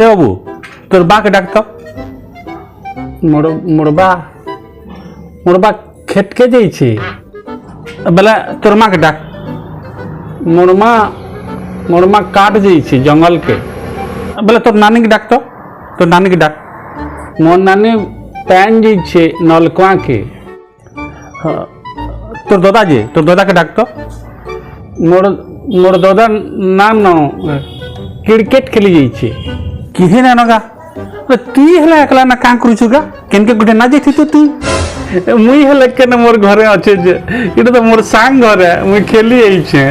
এ বাবু তোর বাকে ডাকতো। মোর বা খেটকে যাইছে, বেলা তোর মাকে ডাক। মোর মা কাট যাইছে জঙ্গলকে, বেলা তোর নানিকে ডাকতো। তোর নানিকে ডাক। মোর নানি প্যান যাইছে নলকুয়াকে। তোর দাদাকে ডাকতো। মোর দাদার নাম ন ক্রিকেট খেলি যাইছে। কিহে না নগা তুই হেলা একলা না কাঁ করুছু গা, কেনকে গুটে না যাইতি তো তুই। মুই হেলে কেন মোর ঘরে আছে যে, এটা তো মোর সাং ঘরে, মুই খেলি আইছে।